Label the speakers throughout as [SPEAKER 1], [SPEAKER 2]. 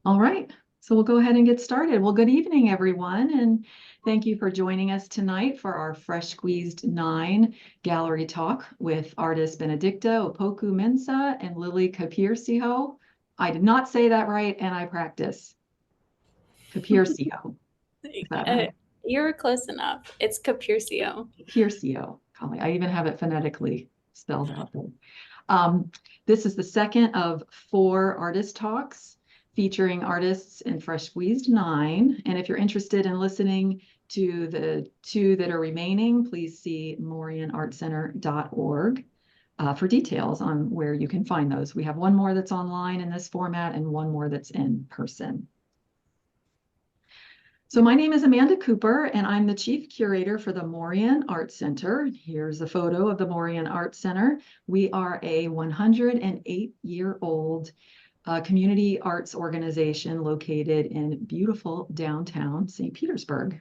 [SPEAKER 1] All right, so we'll go ahead and get started. Well, good evening, everyone, and thank you for joining us tonight for our Fresh Squeezed 9 gallery talk with artists Benedicta Opoku-Mensah and Lily Capierseho. I did not say that right, and I practice. Capierseho. Is that
[SPEAKER 2] Uh,
[SPEAKER 1] right?
[SPEAKER 2] you're close enough. It's Capierseho.
[SPEAKER 1] Capierseho. I even have it phonetically spelled out there. Um, this is the second of 4 artist talks featuring artists in Fresh Squeezed 9. And if you're interested in listening to the 2 that are remaining, please see morianartcenter.org for details on where you can find those. We have one more that's online in this format and one more that's in person. So my name is Amanda Cooper, and I'm the chief curator for the Morian Art Center. Here's a photo of the Morian Art Center. We are a 108-year-old community arts organization located in beautiful downtown St. Petersburg.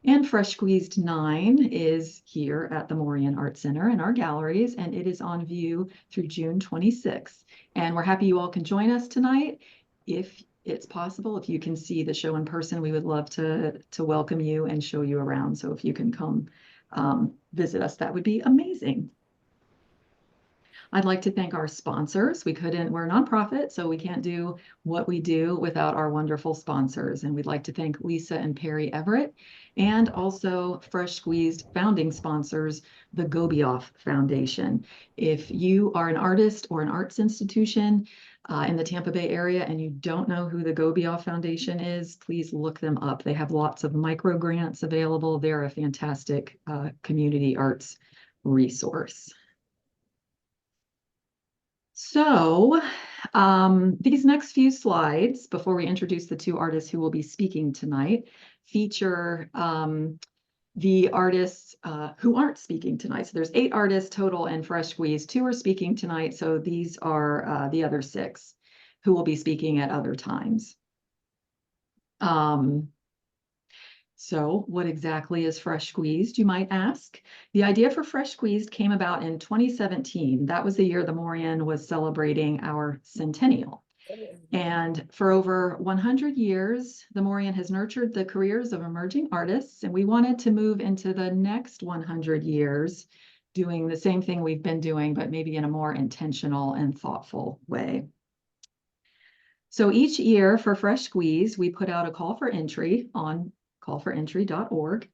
[SPEAKER 1] And Fresh Squeezed 9 is here at the Morian Art Center in our galleries, and it is on view through June 26th. And we're happy you all can join us tonight. If it's possible, if you can see the show in person, we would love to welcome you and show you around. So if you can come visit us, that would be amazing. I'd like to thank our sponsors. We're a nonprofit, so we can't do what we do without our wonderful sponsors. And we'd like to thank Lisa and Perry Everett, and also Fresh Squeezed founding sponsors, the Gobioff Foundation. If you are an artist or an arts institution in the Tampa Bay area and you don't know who the Gobioff Foundation is, please look them up. They have lots of micro grants available. They're a fantastic community arts resource. So these next few slides, before we introduce the 2 artists who will be speaking tonight, feature the artists who aren't speaking tonight. So there's 8 artists total in Fresh Squeeze. 2 are speaking tonight, so these are the other 6 who will be speaking at other times. So what exactly is Fresh Squeezed, you might ask? The idea for Fresh Squeezed came about in 2017. That was the year the Morian was celebrating our centennial. And for over 100 years, the Morian has nurtured the careers of emerging artists, and we wanted to move into the next 100 years doing the same thing we've been doing, but maybe in a more intentional and thoughtful way. So each year for Fresh Squeeze, we put out a call for entry on callforentry.org.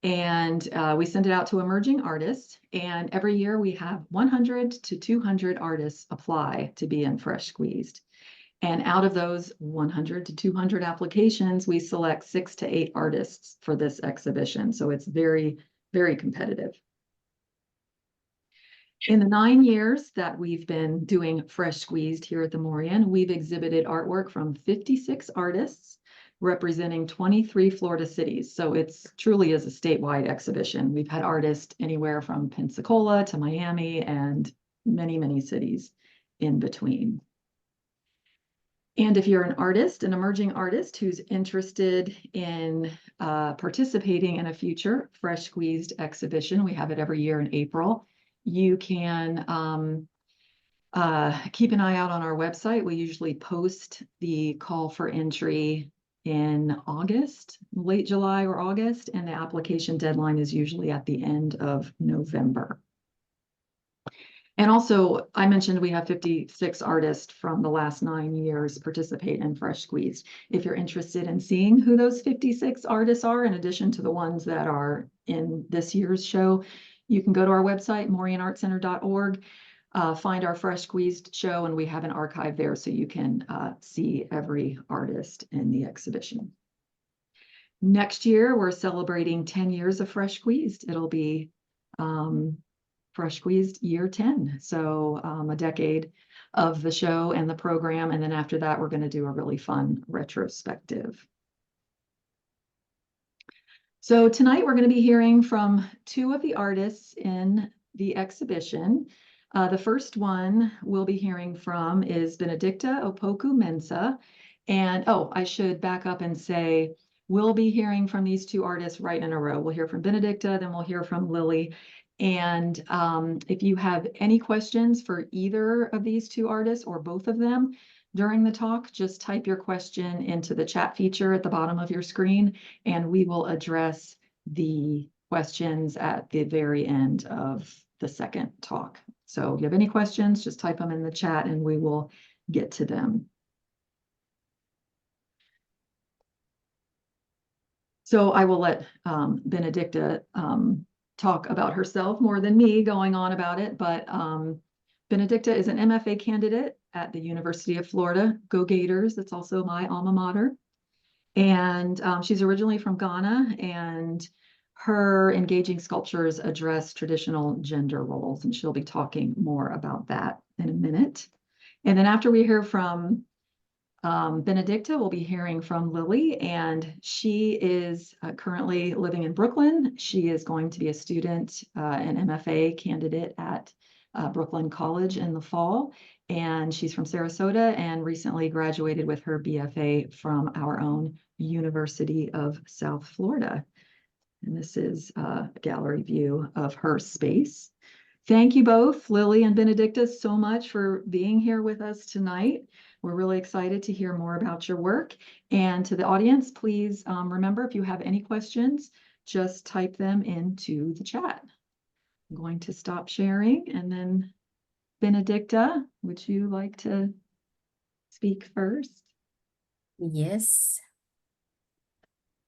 [SPEAKER 1] And we send it out to emerging artists. And every year we have 100 to 200 artists apply to be in Fresh Squeezed. And out of those 100 to 200 applications, we select 6 to 8 artists for this exhibition. So it's very, very competitive. In the 9 years that we've been doing Fresh Squeezed here at the Morian, we've exhibited artwork from 56 artists representing 23 Florida cities. So it's truly is a statewide exhibition. We've had artists anywhere from Pensacola to Miami and many, many cities in between. And if you're an artist, an emerging artist who's interested in participating in a future Fresh Squeezed exhibition, we have it every year in April, you can keep an eye out on our website. We usually post the call for entry in August, late July or August, and the application deadline is usually at the end of November. And also, I mentioned we have 56 artists from the last 9 years participate in Fresh Squeezed. If you're interested in seeing who those 56 artists are, in addition to the ones that are in this year's show, you can go to our website, morianartcenter.org, find our Fresh Squeezed show, and we have an archive there so you can see every artist in the exhibition. Next year, we're celebrating 10 years of Fresh Squeezed. It'll be Fresh Squeezed year 10. So a decade of the show and the program. And then after that, we're going to do a really fun retrospective. So tonight we're going to be hearing from 2 of the artists in the exhibition. The first one we'll be hearing from is Benedicta Opoku-Mensah. And I should back up and say, we'll be hearing from these 2 artists right in a row. We'll hear from Benedicta, then we'll hear from Lily. And if you have any questions for either of these 2 artists or both of them, during the talk, just type your question into the chat feature at the bottom of your screen, and we will address the questions at the very end of the second talk. So if you have any questions, just type them in the chat and we will get to them. So I will let Benedicta talk about herself more than me going on about it, but Benedicta is an MFA candidate at the University of Florida. Go Gators, it's also my alma mater. And she's originally from Ghana, and her engaging sculptures address traditional gender roles, and she'll be talking more about that in a minute. And then after we hear from Benedicta, we'll be hearing from Lily, and she is currently living in Brooklyn. She is going to be a student, an MFA candidate at Brooklyn College in the fall, and she's from Sarasota and recently graduated with her BFA from our own University of South Florida. And this is a gallery view of her space. Thank you both, Lily and Benedicta, so much for being here with us tonight. We're really excited to hear more about your work. And to the audience, please remember, if you have any questions, just type them into the chat. I'm going to stop sharing, and then Benedicta, would you like to speak first?
[SPEAKER 3] Yes.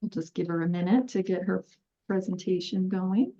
[SPEAKER 1] We'll just give her a minute to get her presentation going.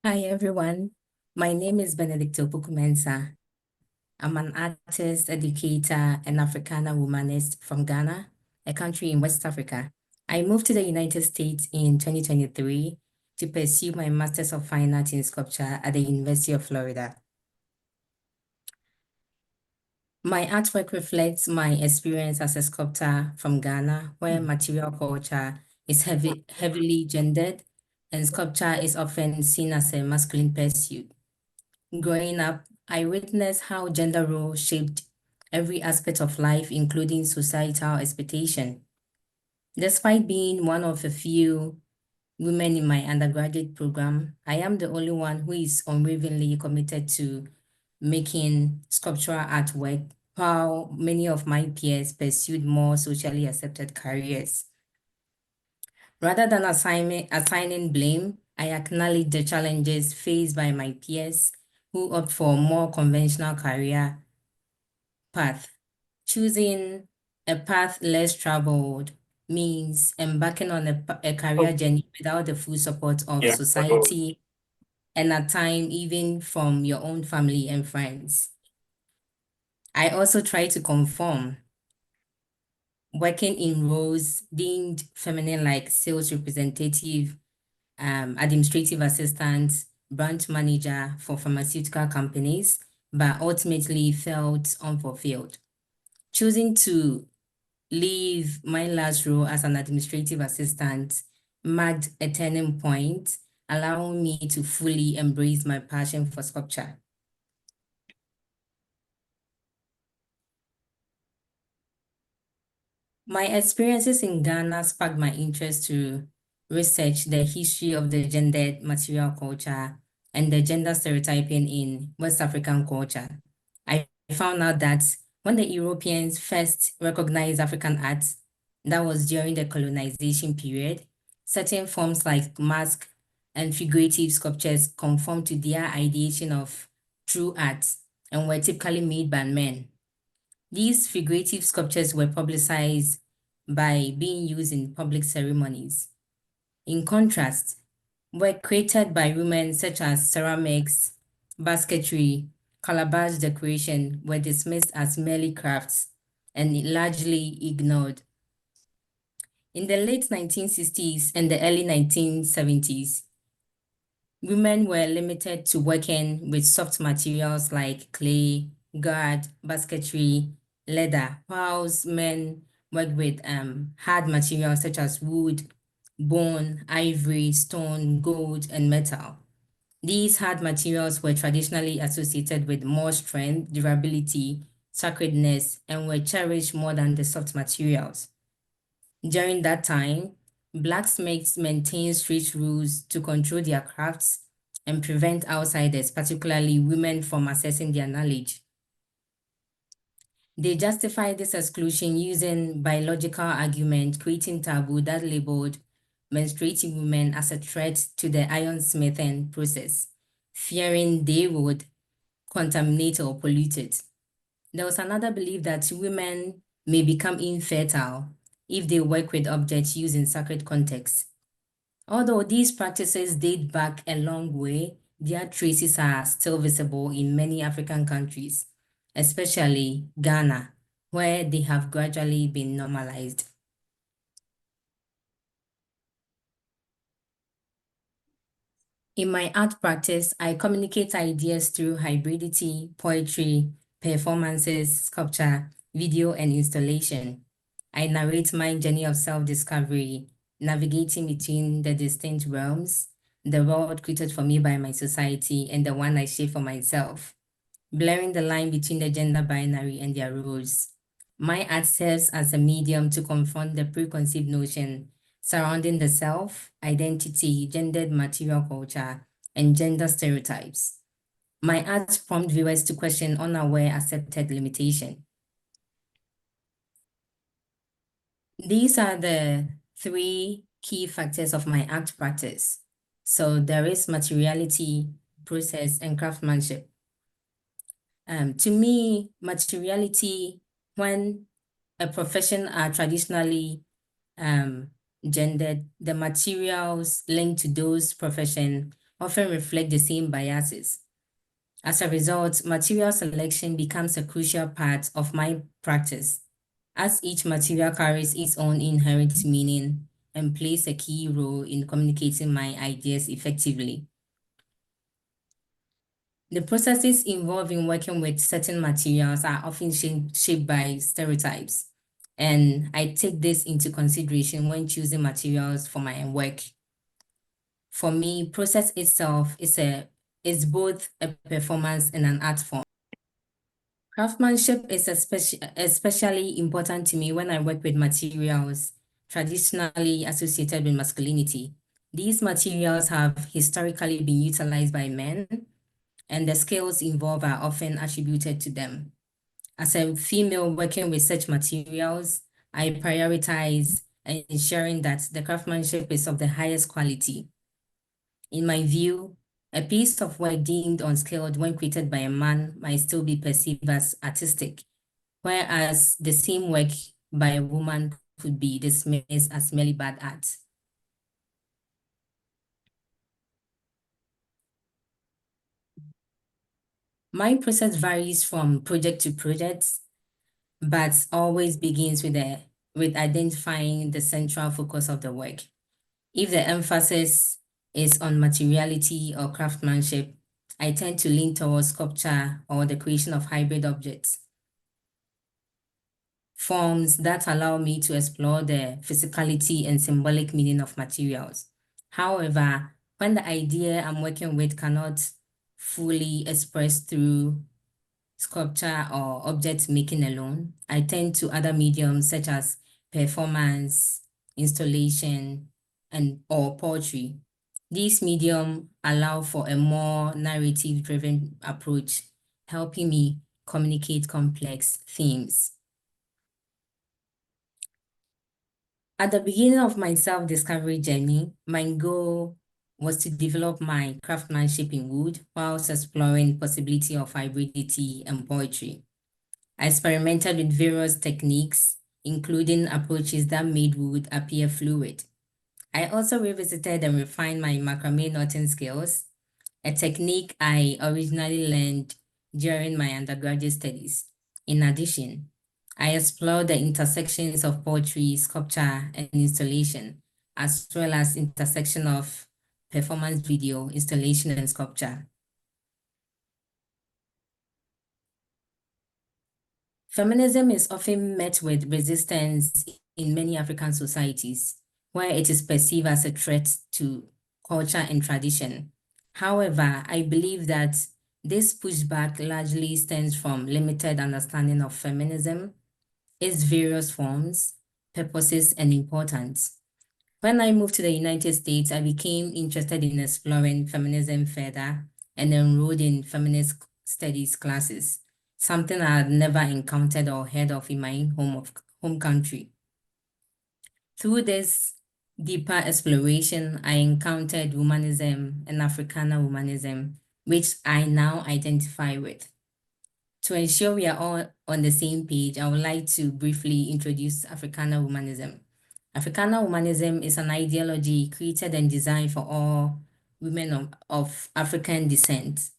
[SPEAKER 3] Hi, everyone. My name is Benedicta Opoku-Mensah. I'm an artist, educator, and Africana womanist from Ghana, a country in West Africa. I moved to the United States in 2023 to pursue my Master's of Fine Art in Sculpture at the University of Florida. My artwork reflects my experience as a sculptor from Ghana, where material culture is heavily gendered, and sculpture is often seen as a masculine pursuit. Growing up, I witnessed how gender roles shaped every aspect of life, including societal expectation. Despite being one of a few women in my undergraduate program, I am the only one who is unwaveringly committed to making sculptural artwork, while many of my peers pursued more socially accepted careers. Rather than assigning blame, I acknowledge the challenges faced by my peers who opt for a more conventional career path. Choosing a path less traveled means embarking on a career journey without the full support of society, and at times even from your own family and friends. I also try to conform, working in roles deemed feminine like sales representative, administrative assistant, branch manager for pharmaceutical companies, but ultimately felt unfulfilled. Choosing to leave my last role as an administrative assistant marked a turning point, allowing me to fully embrace my passion for sculpture. My experiences in Ghana sparked my interest to research the history of the gendered material culture and the gender stereotyping in West African culture. I found out that when the Europeans first recognized African art, that was during the colonization period, certain forms like mask and figurative sculptures conformed to their ideation of true art and were typically made by men. These figurative sculptures were publicized by being used in public ceremonies. In contrast, work created by women such as ceramics, basketry, calabash decoration were dismissed as merely crafts and largely ignored. In the late 1960s and the early 1970s, women were limited to working with soft materials like clay, gourd, basketry, leather, whilst men work with hard materials such as wood, bone, ivory, stone, gold, and metal. These hard materials were traditionally associated with more strength, durability, sacredness, and were cherished more than the soft materials. During that time, blacksmiths maintained strict rules to control their crafts and prevent outsiders, particularly women, from accessing their knowledge. They justified this exclusion using biological argument, creating taboo that labeled menstruating women as a threat to the ironsmithing process, fearing they would contaminate or pollute it. There was another belief that women may become infertile if they work with objects used in sacred contexts. Although these practices date back a long way, their traces are still visible in many African countries, especially Ghana, where they have gradually been normalized. In my art practice, I communicate ideas through hybridity, poetry, performances, sculpture, video, and installation. I narrate my journey of self-discovery, navigating between the distinct realms, the world created for me by my society and the one I shape for myself, blurring the line between the gender binary and their roles. My art serves as a medium to confront the preconceived notion surrounding the self, identity, gendered material culture, and gender stereotypes. My art prompts viewers to question unaware accepted limitation. These are the 3 key factors of my art practice. So there is materiality, process, and craftsmanship. To me, materiality, when a profession are traditionally gendered, the materials linked to those professions often reflect the same biases. As a result, material selection becomes a crucial part of my practice, as each material carries its own inherent meaning and plays a key role in communicating my ideas effectively. The processes involved in working with certain materials are often shaped by stereotypes, and I take this into consideration when choosing materials for my work. For me, process itself is both a performance and an art form. Craftsmanship is especially important to me when I work with materials traditionally associated with masculinity. These materials have historically been utilized by men, and the skills involved are often attributed to them. As a female working with such materials, I prioritize ensuring that the craftsmanship is of the highest quality. In my view, a piece of work deemed unskilled when created by a man might still be perceived as artistic, whereas the same work by a woman could be dismissed as merely bad art. My process varies from project to project, but always begins with identifying the central focus of the work. If the emphasis is on materiality or craftsmanship, I tend to lean towards sculpture or the creation of hybrid objects, forms that allow me to explore the physicality and symbolic meaning of materials. However, when the idea I'm working with cannot fully express through sculpture or object making alone, I tend to other mediums such as performance, installation, or poetry. These mediums allow for a more narrative-driven approach, helping me communicate complex themes. At the beginning of my self-discovery journey, my goal was to develop my craftsmanship in wood whilst exploring the possibility of hybridity and poetry. I experimented with various techniques, including approaches that made wood appear fluid. I also revisited and refined my macrame knotting skills, a technique I originally learned during my undergraduate studies. In addition, I explored the intersections of poetry, sculpture, and installation, as well as intersection of performance video, installation, and sculpture. Feminism is often met with resistance in many African societies, where it is perceived as a threat to culture and tradition. However, I believe that this pushback largely stems from limited understanding of feminism, its various forms, purposes, and importance. When I moved to the United States, I became interested in exploring feminism further and enrolled in feminist studies classes, something I had never encountered or heard of in my home country. Through this deeper exploration, I encountered womanism and Africana womanism, which I now identify with. To ensure we are all on the same page, I would like to briefly introduce Africana womanism. Africana womanism is an ideology created and designed for all women of African descent.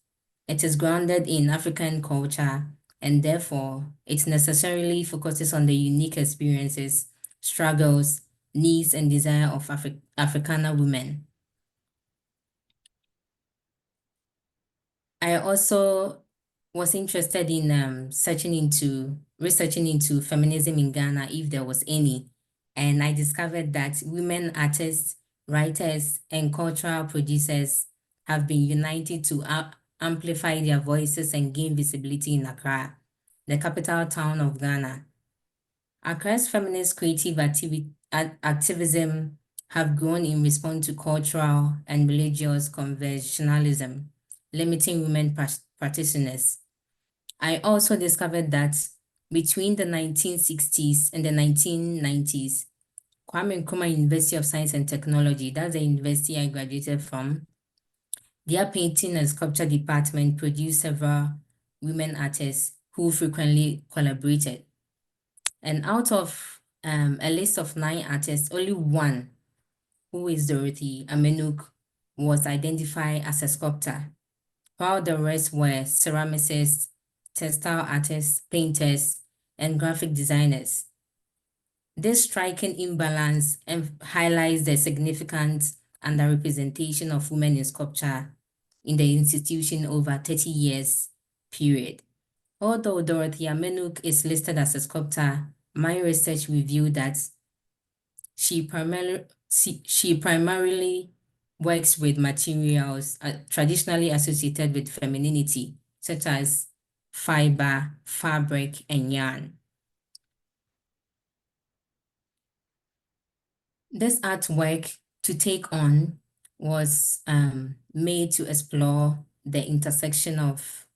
[SPEAKER 3] It is grounded in African culture, and therefore it necessarily focuses on the unique experiences, struggles, needs, and desire of Africana women. I also was interested in researching into feminism in Ghana, if there was any, and I discovered that women artists, writers, and cultural producers have been united to amplify their voices and gain visibility in Accra, the capital town of Ghana. Accra's feminist creative activism have grown in response to cultural and religious conventionalism, limiting women practitioners. I also discovered that between the 1960s and the 1990s, Kwame Nkrumah University of Science and Technology, that's the university I graduated from, their painting and sculpture department produced several women artists who frequently collaborated. And out of a list of 9 artists, only one, who is Dorothy Amenuk, was identified as a sculptor, while the rest were ceramicists, textile artists, painters, and graphic designers. This striking imbalance highlights the significant underrepresentation of women in sculpture in the institution over 30 years period. Although Dorothy Amenuk is listed as a sculptor, my research revealed that she primarily works with materials traditionally associated with femininity, such as fiber, fabric, and yarn. This artwork, To Take On, was made to explore the intersection of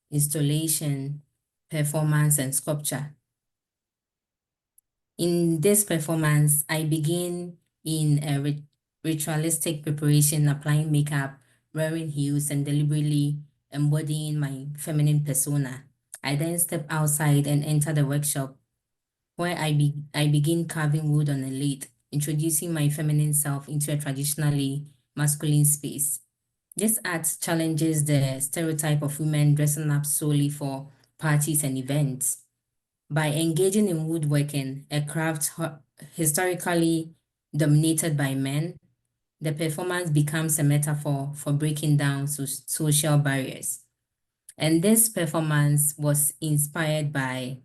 [SPEAKER 3] installation, performance, and sculpture. In this performance, I begin in a ritualistic preparation, applying makeup, wearing heels, and deliberately embodying my feminine persona. I then step outside and enter the workshop, where I begin carving wood on a lathe, introducing my feminine self into a traditionally masculine space. This art challenges the stereotype of women dressing up solely for parties and events. By engaging in woodworking, a craft historically dominated by men, the performance becomes a metaphor for breaking down social barriers. And this performance was inspired by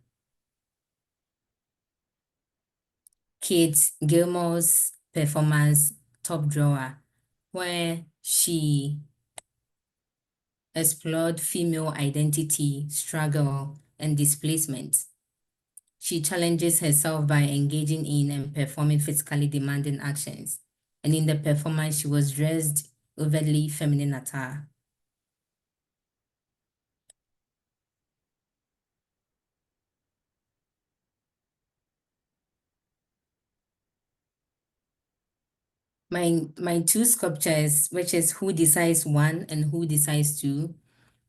[SPEAKER 3] Kate Gilmore's performance, Top Drawer, where she explored female identity, struggle, and displacement. She challenges herself by engaging in and performing physically demanding actions. And in the performance, she was dressed overtly feminine attire. My 2 sculptures, which is Who Decides 1 and Who Decides 2,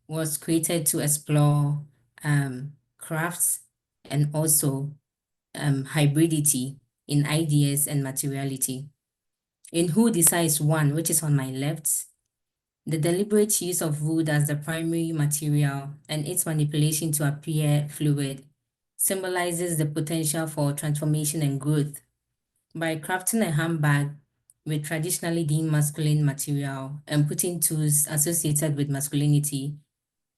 [SPEAKER 3] was created to explore crafts and also hybridity in ideas and materiality. In Who Decides 1, which is on my left, the deliberate use of wood as the primary material and its manipulation to appear fluid symbolizes the potential for transformation and growth. By crafting a handbag with traditionally deemed masculine material and putting tools associated with masculinity,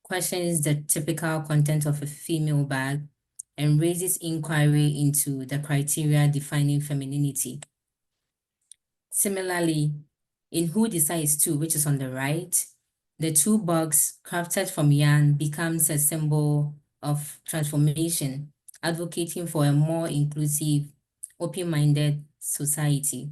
[SPEAKER 3] questions the typical content of a female bag, and raises inquiry into the criteria defining femininity. Similarly, in Who Decides To, which is on the right, the toolbox crafted from yarn becomes a symbol of transformation, advocating for a more inclusive, open-minded society.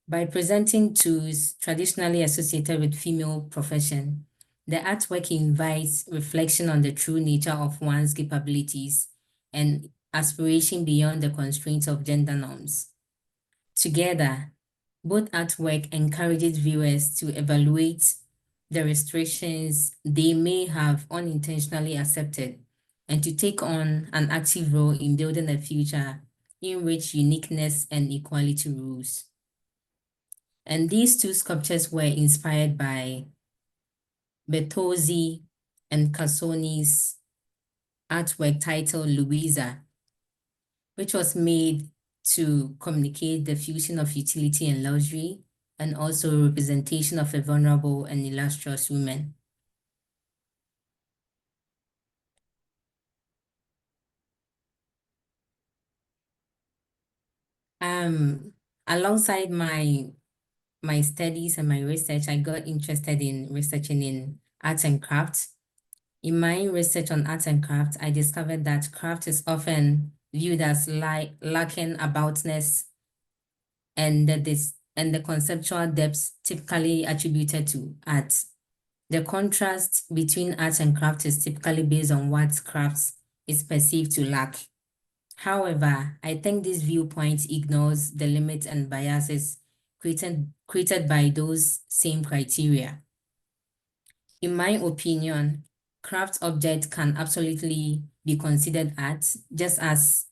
[SPEAKER 3] By presenting tools traditionally associated with female profession, the artwork invites reflection on the true nature of one's capabilities and aspiration beyond the constraints of gender norms. Together, both artwork encourages viewers to evaluate the restrictions they may have unintentionally accepted and to take on an active role in building a future in which uniqueness and equality rules. And these two sculptures were inspired by Bertozzi and Cassoni's artwork titled Louisa, which was made to communicate the fusion of utility and luxury, and also representation of a vulnerable and illustrious woman. Alongside my studies and my research, I got interested in researching in arts and crafts. In my research on arts and crafts, I discovered that craft is often viewed as lacking aboutness and the conceptual depths typically attributed to art. The contrast between art and craft is typically based on what crafts is perceived to lack. However, I think this viewpoint ignores the limits and biases created by those same criteria. In my opinion, craft objects can absolutely be considered art, just as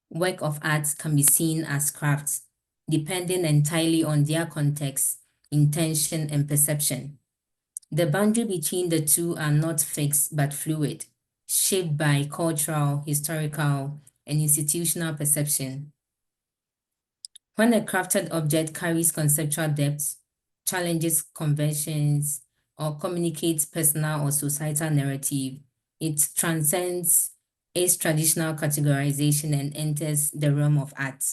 [SPEAKER 3] work of art can be seen as crafts, depending entirely on their context, intention, and perception. The boundary between the two are not fixed but fluid, shaped by cultural, historical, and institutional perception. When a crafted object carries conceptual depth, challenges conventions, or communicates personal or societal narrative, it transcends its traditional categorization and enters the realm of art.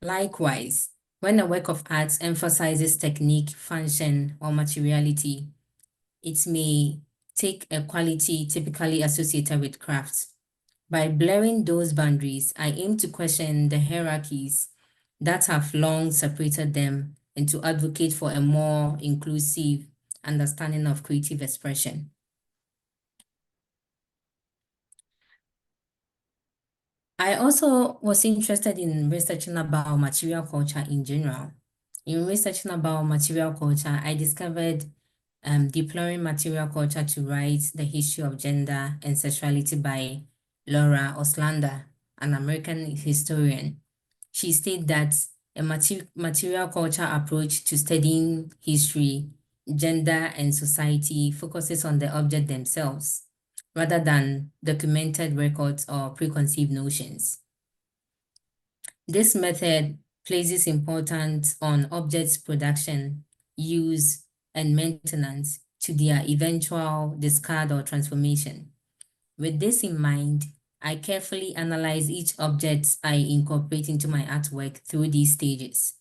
[SPEAKER 3] Likewise, when a work of art emphasizes technique, function, or materiality, it may take a quality typically associated with crafts. By blurring those boundaries, I aim to question the hierarchies that have long separated them and to advocate for a more inclusive understanding of creative expression. I also was interested in researching about material culture in general. In researching about material culture, I discovered Deploring Material Culture to Write the History of Gender and Sexuality by Laura Oslander, an American historian. She stated that a material culture approach to studying history, gender, and society focuses on the object themselves, rather than documented records or preconceived notions. This method places importance on objects' production, use, and maintenance to their eventual discard or transformation. With this in mind, I carefully analyze each object I incorporate into my artwork through these stages.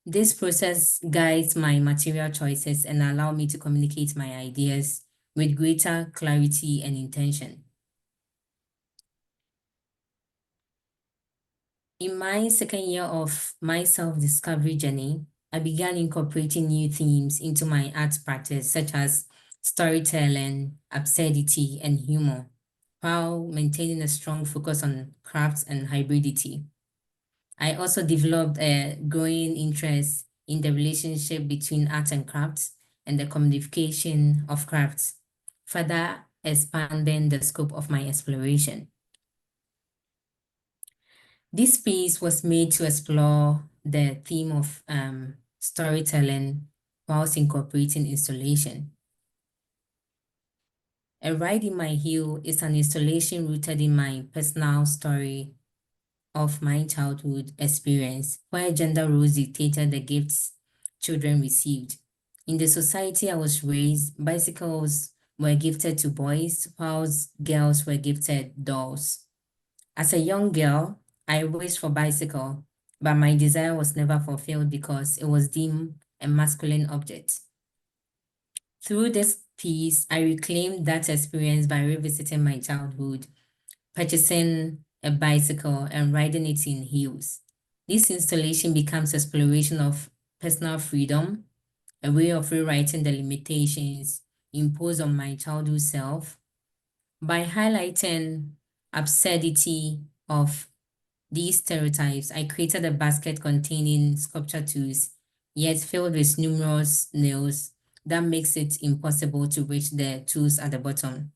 [SPEAKER 3] This process guides my material choices and allows me to communicate my ideas with greater clarity and intention. In my second year of my self-discovery journey, I began incorporating new themes into my art practice, such as storytelling, absurdity, and humor, while maintaining a strong focus on crafts and hybridity. I also developed a growing interest in the relationship between art and crafts and the commodification of crafts, further expanding the scope of my exploration. This piece was made to explore the theme of storytelling whilst incorporating installation. A Ride in My Heel is an installation rooted in my personal story of my childhood experience, where gender roles dictated the gifts children received. In the society I was raised, bicycles were gifted to boys, whilst girls were gifted dolls. As a young girl, I wished for bicycle, but my desire was never fulfilled because it was deemed a masculine object. Through this piece, I reclaimed that experience by revisiting my childhood, purchasing a bicycle and riding it in heels. This installation becomes exploration of personal freedom, a way of rewriting the limitations imposed on my childhood self by highlighting absurdity of these stereotypes. I created a basket containing sculpture tools, yet filled with numerous nails that makes it impossible to reach the tools at the bottom.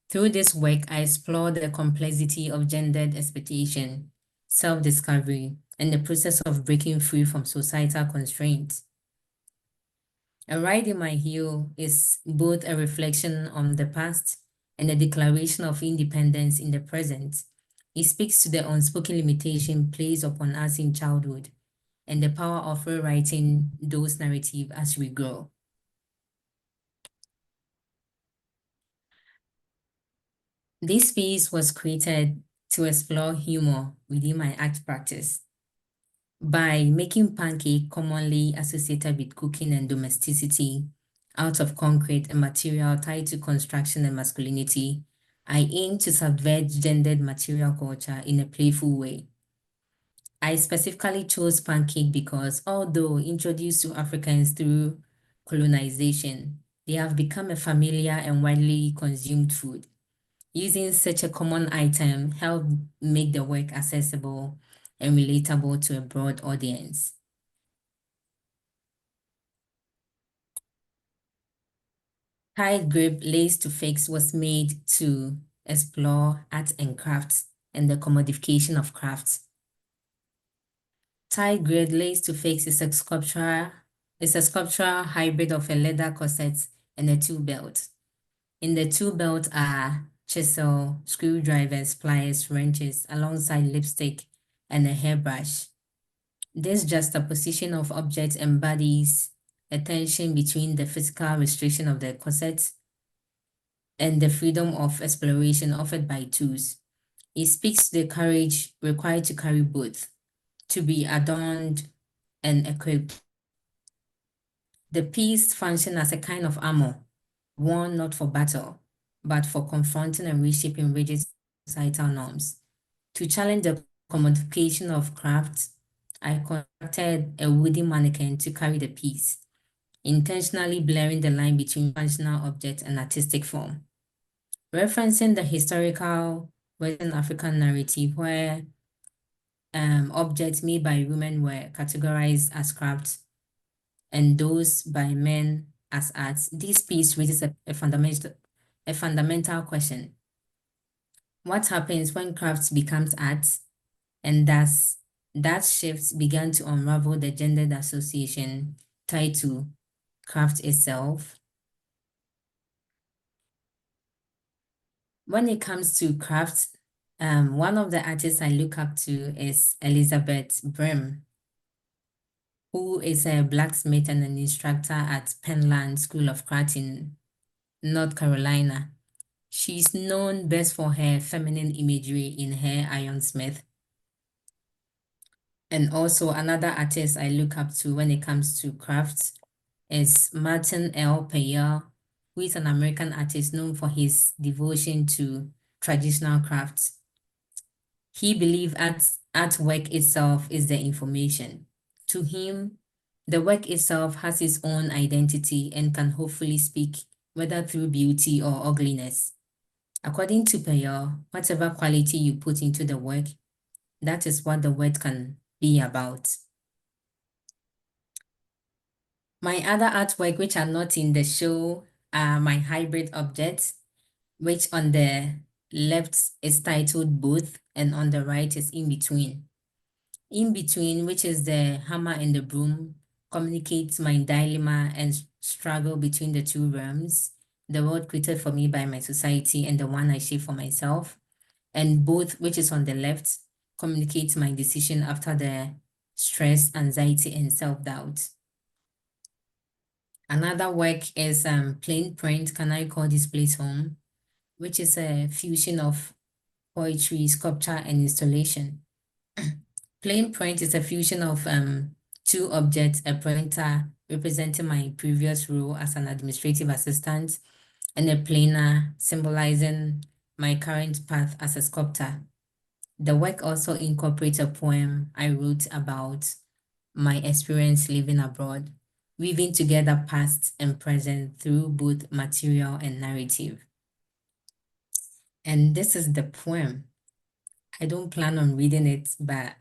[SPEAKER 3] Through this work, I explored the complexity of gendered expectation, self-discovery, and the process of breaking free from societal constraints. A ride in my heel is both a reflection on the past and a declaration of independence in the present. It speaks to the unspoken limitation placed upon us in childhood and the power of rewriting those narratives as we grow. This piece was created to explore humor within my art practice. By making pancake commonly associated with cooking and domesticity out of concrete, a material tied to construction and masculinity, I aim to subvert gendered material culture in a playful way. I specifically chose pancake because although introduced to Africans through colonization, they have become a familiar and widely consumed food. Using such a common item helped make the work accessible and relatable to a broad audience. Tight grip lace to fix was made to explore art and crafts and the commodification of crafts. Tight grade lace to fix is a sculptural hybrid of a leather corset and a tool belt. In the tool belt are chisel, screwdrivers, pliers, wrenches, alongside lipstick and a hairbrush. This juxtaposition of objects embodies a tension between the physical restriction of the corset and the freedom of exploration offered by tools. It speaks to the courage required to carry both, to be adorned and equipped. The piece functions as a kind of armor, worn not for battle, but for confronting and reshaping rigid societal norms. To challenge the commodification of crafts, I constructed a wooden mannequin to carry the piece, intentionally blurring the line between functional object and artistic form. Referencing the historical Western African narrative where objects made by women were categorized as crafts and those by men as arts, this piece raises a fundamental question. What happens when crafts becomes art? And thus, that shift began to unravel the gendered association tied to craft itself. When it comes to crafts, one of the artists I look up to is Elizabeth Brim, who is a blacksmith and an instructor at Penland School of Craft in North Carolina. She's known best for her feminine imagery in her ironsmith. And also another artist I look up to when it comes to crafts is Martin L. Payel, who is an American artist known for his devotion to traditional crafts. He believed artwork itself is the information. To him, the work itself has its own identity and can hopefully speak whether through beauty or ugliness. According to Payel, whatever quality you put into the work, that is what the work can be about. My other artwork, which are not in the show, are my hybrid objects, which on the left is titled Both, and on the right is In Between. In Between, which is the hammer and the broom, communicates my dilemma and struggle between the two realms, the world created for me by my society and the one I shape for myself. And Both, which is on the left, communicates my decision after the stress, anxiety, and self-doubt. Another work is Plain Print, Can I Call This Place Home? Which is a fusion of poetry, sculpture, and installation. Plain Print is a fusion of two objects, a printer representing my previous role as an administrative assistant, and a planer symbolizing my current path as a sculptor. The work also incorporates a poem I wrote about my experience living abroad, weaving together past and present through both material and narrative. And this is the poem. I don't plan on reading it, but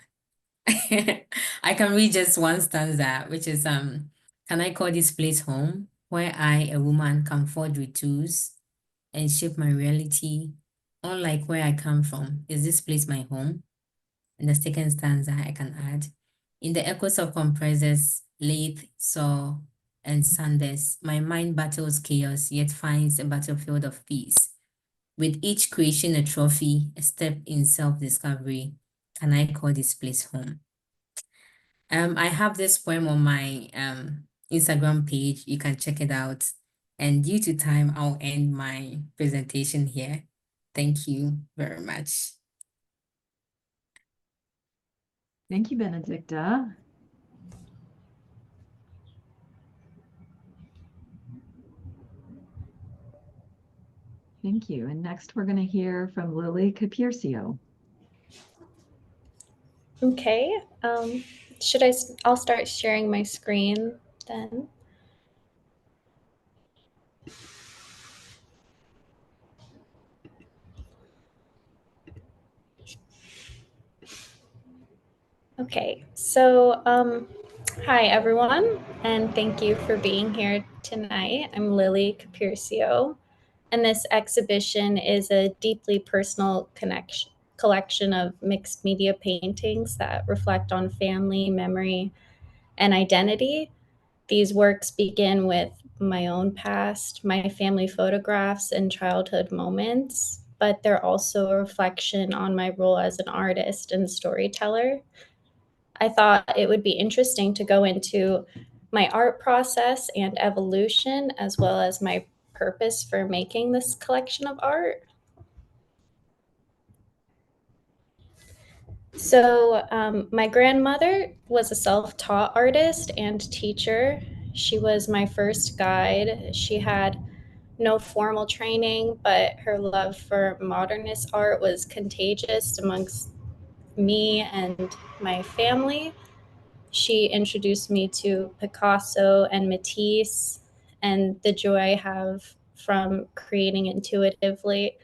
[SPEAKER 3] I can read just one stanza, which is Can I call this place home, where I, a woman, can forge with tools and shape my reality, unlike where I come from? Is this place my home? And the second stanza I can add, in the echoes of compressors, lathe, saw, and sanders, my mind battles chaos, yet finds a battlefield of peace. With each creation a trophy, a step in self-discovery, can I call this place home? I have this poem on my Instagram page. You can check it out. And due to time, I'll end my presentation here. Thank you very much.
[SPEAKER 1] Thank you, Benedicta. Thank you. And next we're going to hear from Lily Capierseho.
[SPEAKER 2] Okay. I'll start sharing my screen then. Okay, so hi everyone, and thank you for being here tonight. I'm Lily Capierseho, and this exhibition is a deeply personal collection of mixed media paintings that reflect on family, memory, and identity. These works begin with my own past, my family photographs, and childhood moments, but they're also a reflection on my role as an artist and storyteller. I thought it would be interesting to go into my art process and evolution, as well as my purpose for making this collection of art. So, my grandmother was a self taught artist and teacher. She was my first guide. She had no formal training, but her love for modernist art was contagious amongst me and my family. She introduced me to Picasso and Matisse and the joy I have from creating intuitively.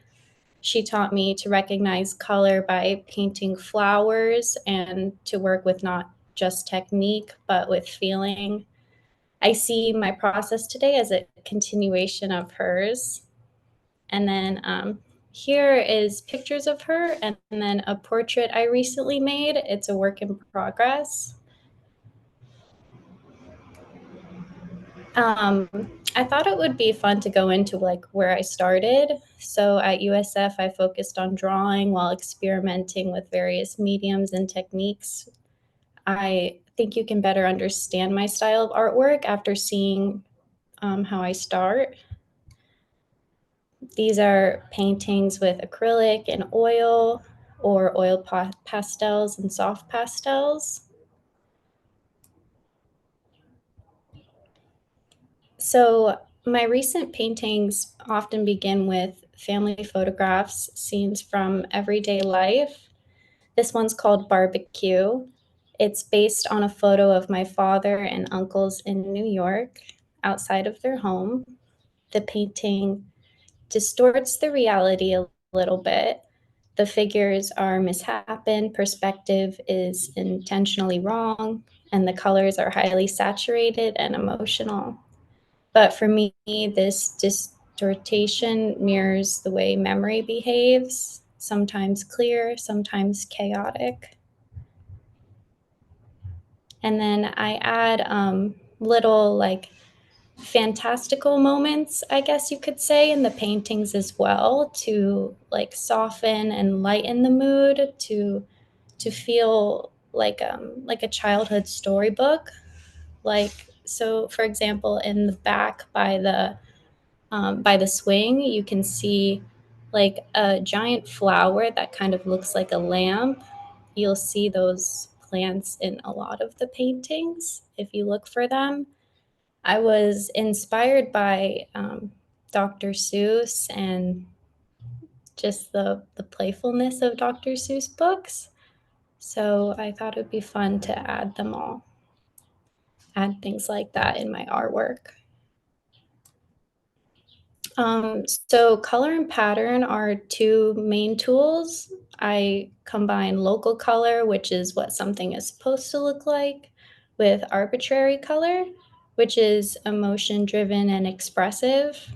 [SPEAKER 2] She taught me to recognize color by painting flowers and to work with not just technique, but with feeling. I see my process today as a continuation of hers. And then here is pictures of her, and then a portrait I recently made. It's a work in progress. Um, I thought it would be fun to go into like where I started. So at USF, I focused on drawing while experimenting with various mediums and techniques. I think you can better understand my style of artwork after seeing how I start. These are paintings with acrylic and oil, or oil pastels and soft pastels. So, my recent paintings often begin with family photographs, scenes from everyday life. This one's called Barbecue. It's based on a photo of my father and uncles in New York outside of their home. The painting distorts the reality a little bit. The figures are mishapen, perspective is intentionally wrong, and the colors are highly saturated and emotional. But for me, this distortion mirrors the way memory behaves, sometimes clear, sometimes chaotic. And then I add little like fantastical moments, I guess you could say, in the paintings as well, to like soften and lighten the mood, to feel like a childhood storybook. Like So for example, in the back by the swing, you can see like a giant flower that kind of looks like a lamp. You'll see those plants in a lot of the paintings if you look for them. I was inspired by Dr. Seuss and just the playfulness of Dr. Seuss books. So I thought it would be fun to add them all, add things like that in my artwork. So color and pattern are two main tools. I combine local color, which is what something is supposed to look like, with arbitrary color, which is emotion driven and expressive.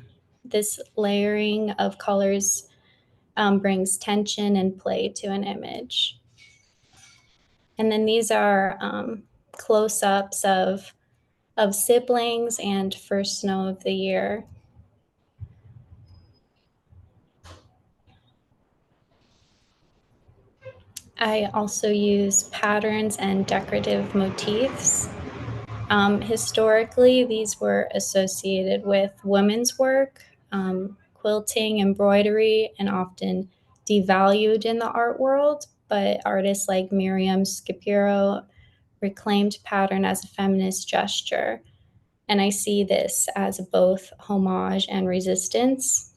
[SPEAKER 2] This layering of colors brings tension and play to an image. And then these are close-ups of siblings and first snow of the year. I also use patterns and decorative motifs. Historically, these were associated with women's work, quilting, embroidery, and often devalued in the art world. But artists like Miriam Scapiro reclaimed pattern as a feminist gesture. And I see this as both homage and resistance.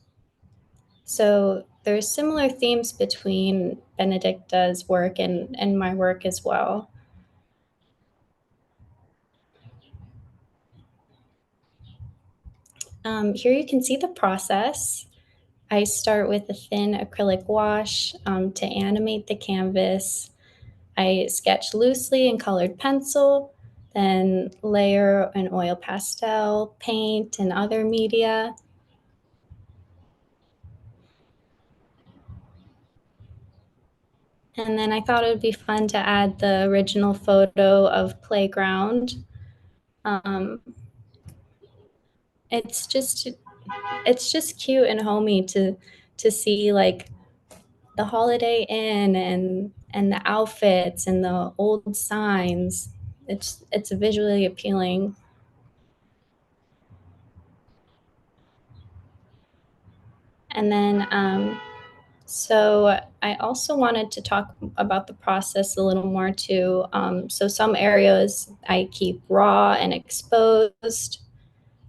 [SPEAKER 2] So there's similar themes between Benedicta's work and my work as well. Here you can see the process. I start with a thin acrylic wash to animate the canvas. I sketch loosely in colored pencil, then layer an oil pastel, paint, and other media. And then I thought it would be fun to add the original photo of Playground. It's just cute and homey to see like the Holiday Inn and the outfits and the old signs. It's visually appealing. And then so I also wanted to talk about the process a little more too. So some areas I keep raw and exposed.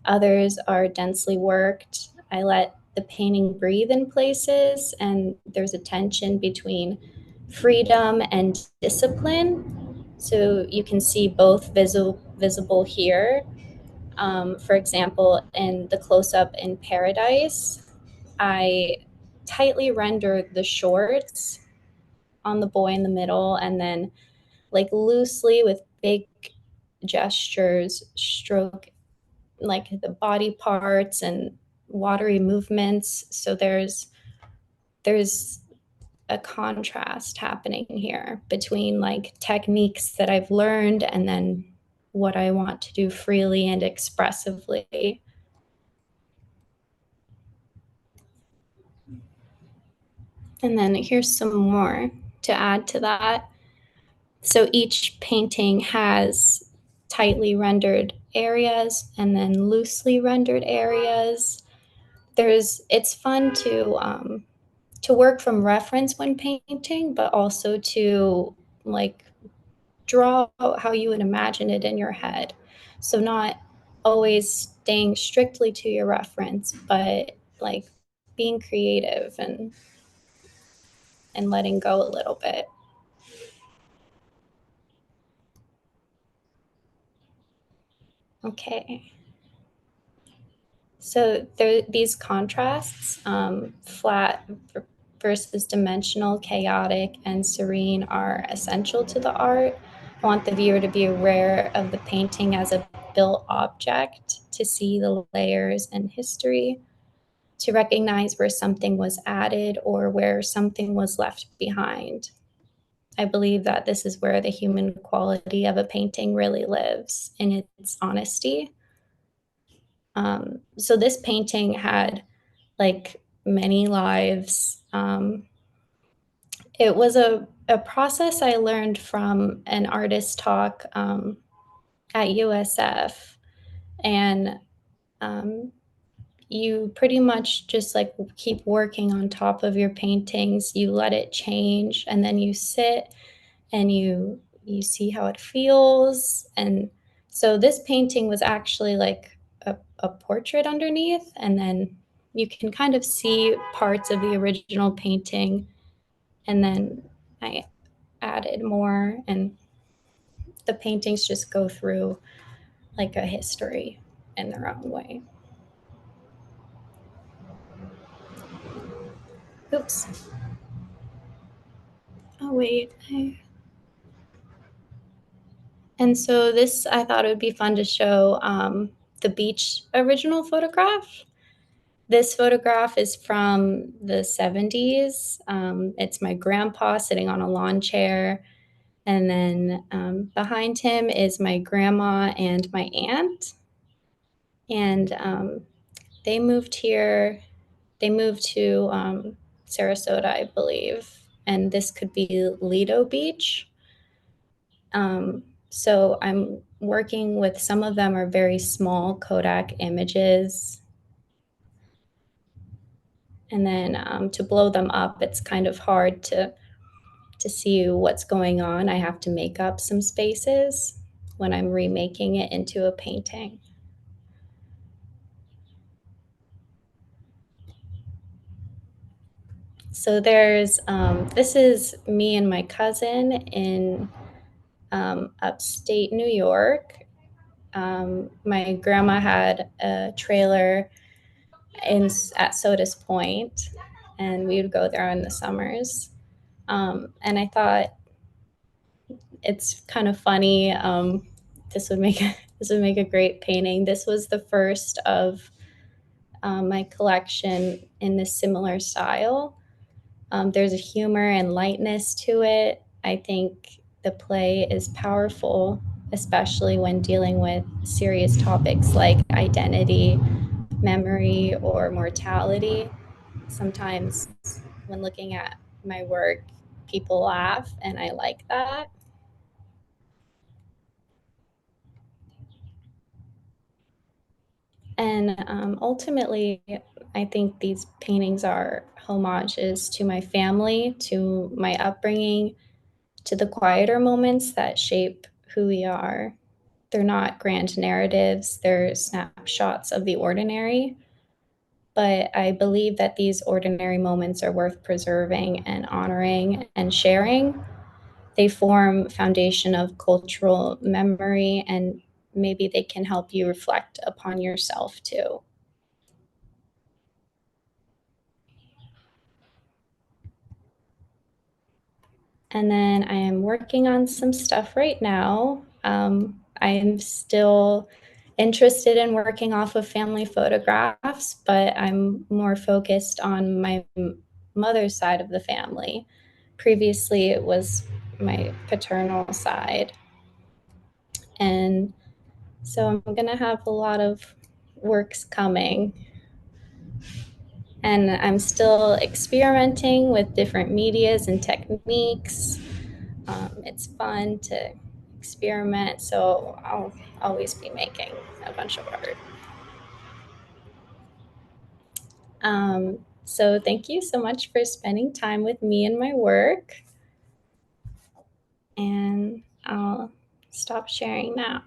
[SPEAKER 2] Others are densely worked. I let the painting breathe in places, and there's a tension between freedom and discipline. So you can see both visible here. For example, in the close-up in Paradise, I tightly render the shorts on the boy in the middle, and then like loosely with big gestures stroke like the body parts and watery movements. So there's a contrast happening here between like techniques that I've learned and then what I want to do freely and expressively. And then here's some more to add to that. So each painting has tightly rendered areas and then loosely rendered areas. It's fun to work from reference when painting, but also to like draw how you would imagine it in your head. So not always staying strictly to your reference, but like being creative and letting go a little bit. Okay. So these contrasts, flat versus dimensional, chaotic, and serene, are essential to the art. I want the viewer to be aware of the painting as a built object, to see the layers and history, to recognize where something was added or where something was left behind. I believe that this is where the human quality of a painting really lives, in its honesty. So this painting had like many lives. It was a process I learned from an artist talk at USF. And you pretty much just like keep working on top of your paintings. You let it change, and then you sit and you see how it feels. And so this painting was actually like a portrait underneath, and then you can kind of see parts of the original painting, and then I added more, and the paintings just go through like a history in their own way. Oops. Oh, wait. And so this, I thought it would be fun to show the beach original photograph. This photograph is from the 70s. It's my grandpa sitting on a lawn chair. And then behind him is my grandma and my aunt. And they moved here. They moved to Sarasota, I believe. And this could be Lido Beach. So I'm working with, some of them are very small Kodak images. And then to blow them up, it's kind of hard to see what's going on. I have to make up some spaces when I'm remaking it into a painting. So there's, this is me and my cousin in upstate New York. My grandma had a trailer at Soda's Point, and we would go there in the summers. And I thought it's kind of funny. This would make a great painting. This was the first of my collection in this similar style. There's a humor and lightness to it. I think the play is powerful, especially when dealing with serious topics like identity, memory, or mortality. Sometimes when looking at my work, people laugh, and I like that. And ultimately, I think these paintings are homages to my family, to my upbringing, to the quieter moments that shape who we are. They're not grand narratives, they're snapshots of the ordinary. But I believe that these ordinary moments are worth preserving and honoring and sharing. They form foundation of cultural memory, and maybe they can help you reflect upon yourself too. And then I am working on some stuff right now. I am still interested in working off of family photographs, but I'm more focused on my mother's side of the family. Previously, it was my paternal side. And so I'm going to have a lot of works coming. And I'm still experimenting with different medias and techniques. It's fun to experiment, so I'll always be making a bunch of art. So thank you so much for spending time with me and my work. And I'll stop sharing now.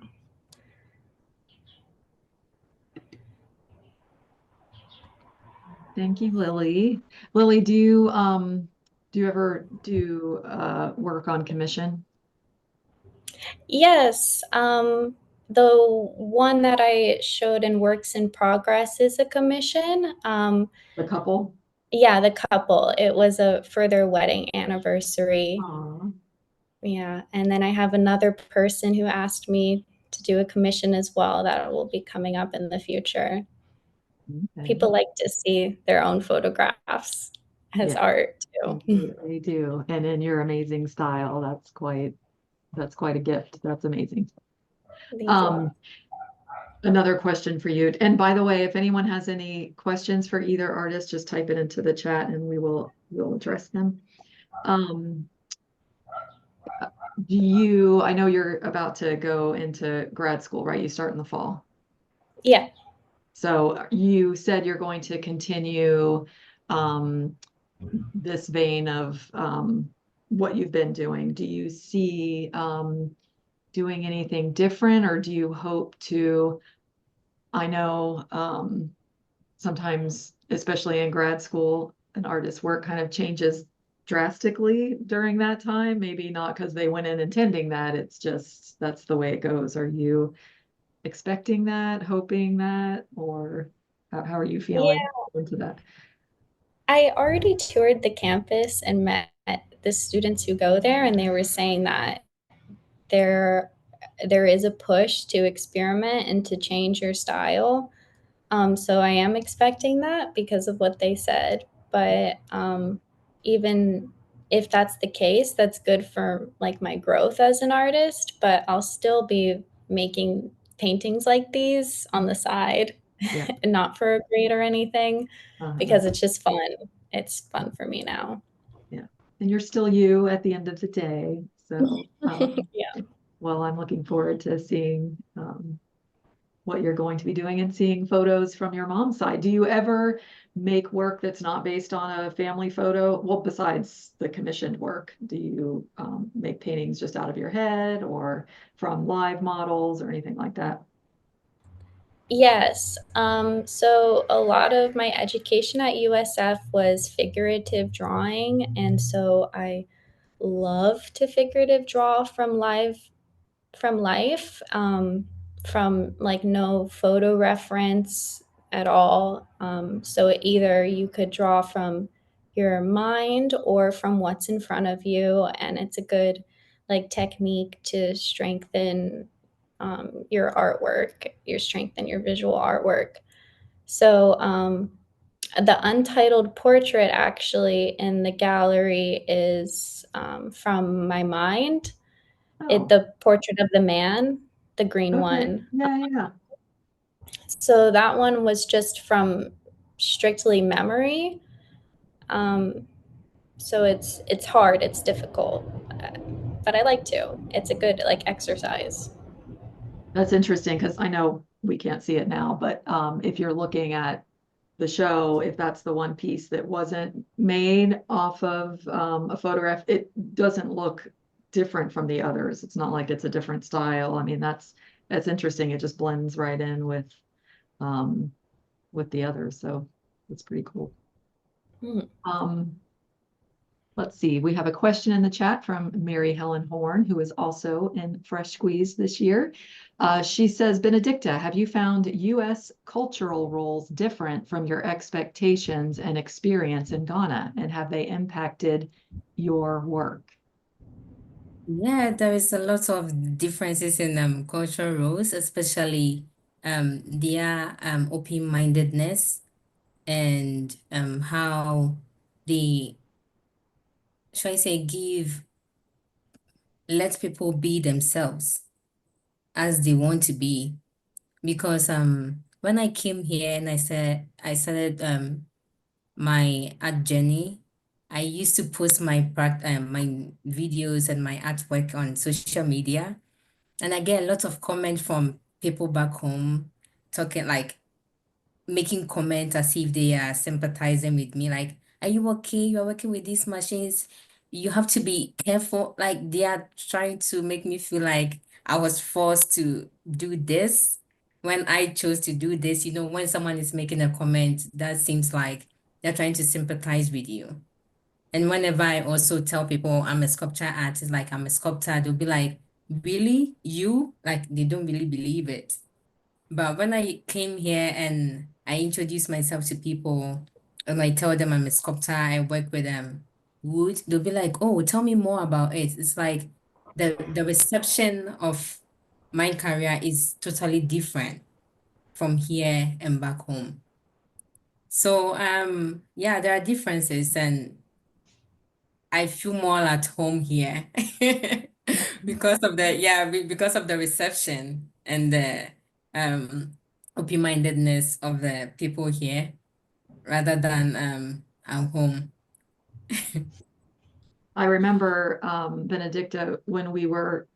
[SPEAKER 1] Thank you, Lily. Lily, do you ever do work on commission?
[SPEAKER 2] Yes, the one that I showed in Works in Progress is a commission.
[SPEAKER 1] The couple?
[SPEAKER 2] Yeah, the couple. It was for their wedding anniversary.
[SPEAKER 1] Aww.
[SPEAKER 2] Yeah, and then I have another person who asked me to do a commission as well that will be coming up in the future.
[SPEAKER 1] Okay.
[SPEAKER 2] People like to see their own photographs as art too.
[SPEAKER 1] They do. And in your amazing style, that's quite a gift. That's amazing. Another question for you. And by the way, if anyone has any questions for either artist, just type it into the chat and we'll address them. I know you're about to go into grad school, right? You start in the fall.
[SPEAKER 2] Yeah.
[SPEAKER 1] So you said you're going to continue this vein of what you've been doing. Do you see doing anything different, or do you hope to? I know sometimes, especially in grad school, an artist's work kind of changes drastically during that time. Maybe not because they went in intending that. It's just that's the way it goes. Are you expecting that, hoping that, or how are you feeling
[SPEAKER 2] Yeah.
[SPEAKER 1] into that?
[SPEAKER 2] I already toured the campus and met the students who go there, and they were saying that there there is a push to experiment and to change your style. So I am expecting that because of what they said. But even if that's the case, that's good for like my growth as an artist. But I'll still be making paintings like these on the side,
[SPEAKER 1] Yeah.
[SPEAKER 2] and not for a grade or anything,
[SPEAKER 1] Uh-huh.
[SPEAKER 2] because it's just fun. It's fun for me now.
[SPEAKER 1] Yeah. And you're still you at the end of the day. So,
[SPEAKER 2] Yeah.
[SPEAKER 1] well, I'm looking forward to seeing what you're going to be doing and seeing photos from your mom's side. Do you ever make work that's not based on a family photo? Well, besides the commissioned work, do you make paintings just out of your head or from live models or anything like that?
[SPEAKER 2] Yes. So a lot of my education at USF was figurative drawing. And so I love to figurative draw from life, from like no photo reference at all. So either you could draw from your mind or from what's in front of you, and it's a good like technique to strengthen your artwork, your strengthen your visual artwork. So the untitled portrait actually in the gallery is from my mind.
[SPEAKER 1] Oh,
[SPEAKER 2] The portrait of the man, the green
[SPEAKER 1] okay.
[SPEAKER 2] one.
[SPEAKER 1] Yeah, yeah.
[SPEAKER 2] So that one was just from strictly memory. Um, so it's hard, it's difficult, but I like to. It's a good like exercise.
[SPEAKER 1] That's interesting because I know we can't see it now, but if you're looking at the show, if that's the one piece that wasn't made off of a photograph, it doesn't look different from the others. It's not like it's a different style. I mean, that's interesting. It just blends right in um, with the others. So it's pretty cool.
[SPEAKER 2] Hmm.
[SPEAKER 1] Um, let's see. We have a question in the chat from Mary Helen Horn, who is also in Fresh Squeeze this year. She says, Benedicta, have you found U.S. cultural roles different from your expectations and experience in Ghana? And have they impacted your work?
[SPEAKER 3] Yeah, there is a lot of differences in cultural roles, especially their open-mindedness and how they, should I say, let people be themselves as they want to be. Because when I came here and I started my art journey, I used to post my videos and my artwork on social media, and I get a lot of comment from people back home talking like making comments as if they are sympathizing with me. Like, are you okay? You are working with these machines. You have to be careful. Like, they are trying to make me feel like I was forced to do this when I chose to do this. When someone is making a comment, that seems like they're trying to sympathize with you. And whenever I also tell people I'm a sculpture artist, like I'm a sculptor, they'll be like, really? You? Like, they don't really believe it. But when I came here and I introduce myself to people and I tell them I'm a sculptor, I work with wood, they'll be like, oh, tell me more about it. It's like the reception of my career is totally different from here and back home. So yeah, there are differences and I feel more at home here because of the reception and the open-mindedness of the people here rather than at home.
[SPEAKER 1] I remember, Benedicta, when we were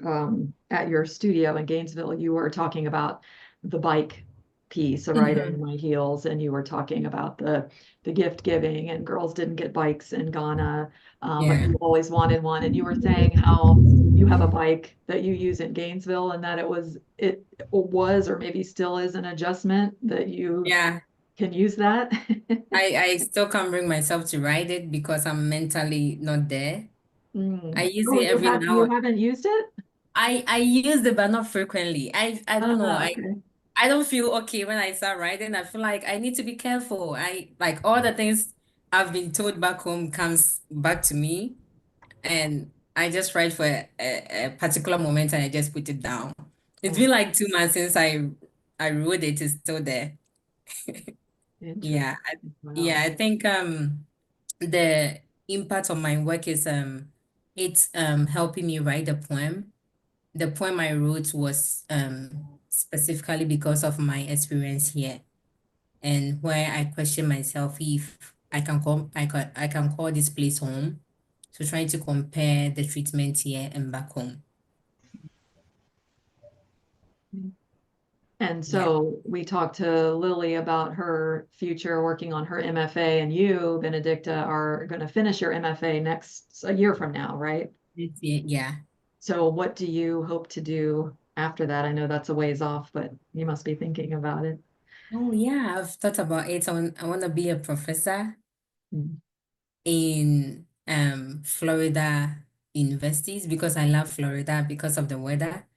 [SPEAKER 1] at your studio in Gainesville, you were talking about the bike piece, a right in my heels, and you were talking about the gift giving, and girls didn't get bikes in Ghana, but
[SPEAKER 3] Yeah.
[SPEAKER 1] you always wanted one. And you were saying how you have a bike that you use in Gainesville, and that it was or maybe still is an adjustment that you
[SPEAKER 3] Yeah.
[SPEAKER 1] can use that.
[SPEAKER 3] I still can't bring myself to ride it because I'm mentally not there. I use
[SPEAKER 1] Oh,
[SPEAKER 3] it every
[SPEAKER 1] you
[SPEAKER 3] now.
[SPEAKER 1] haven't used it?
[SPEAKER 3] I use it, but not frequently. I don't know.
[SPEAKER 1] Okay.
[SPEAKER 3] I don't feel okay when I start riding. I feel like I need to be careful. I like all the things I've been told back home comes back to me, and I just ride for a particular moment and I just put it down. It's
[SPEAKER 1] Oh,
[SPEAKER 3] been like 2 months since I rode it. It's still there.
[SPEAKER 1] interesting.
[SPEAKER 3] Yeah,
[SPEAKER 1] Wow.
[SPEAKER 3] I think the impact of my work is it's helping me write a poem. The poem I wrote was specifically because of my experience here, and where I question myself if I can call this place home. So trying to compare the treatment here and back home.
[SPEAKER 1] And
[SPEAKER 3] Yeah.
[SPEAKER 1] so we talked to Lily about her future working on her MFA, and you, Benedicta, are going to finish your MFA a year from now, right?
[SPEAKER 3] Yeah.
[SPEAKER 1] So what do you hope to do after that? I know that's a ways off, but you must be thinking about it.
[SPEAKER 3] Oh yeah, I've thought about it. I want to be a professor
[SPEAKER 1] Mm.
[SPEAKER 3] in Florida universities because I love Florida because of the weather.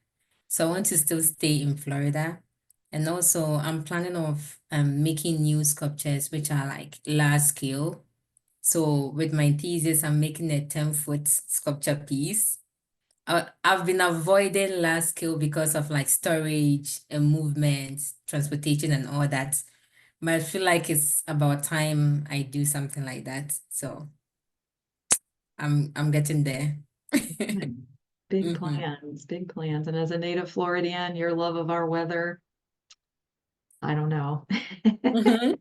[SPEAKER 3] So I want to still stay in Florida. And also I'm planning of making new sculptures which are like large scale. So with my thesis, I'm making a 10-foot sculpture piece. I've been avoiding large scale because of like storage and movement, transportation and all that. But I feel like it's about time I do something like that. So I'm getting there.
[SPEAKER 1] Mm. Big
[SPEAKER 3] Mhm.
[SPEAKER 1] plans, big plans. And as a native Floridian, your love of our weather, I don't know.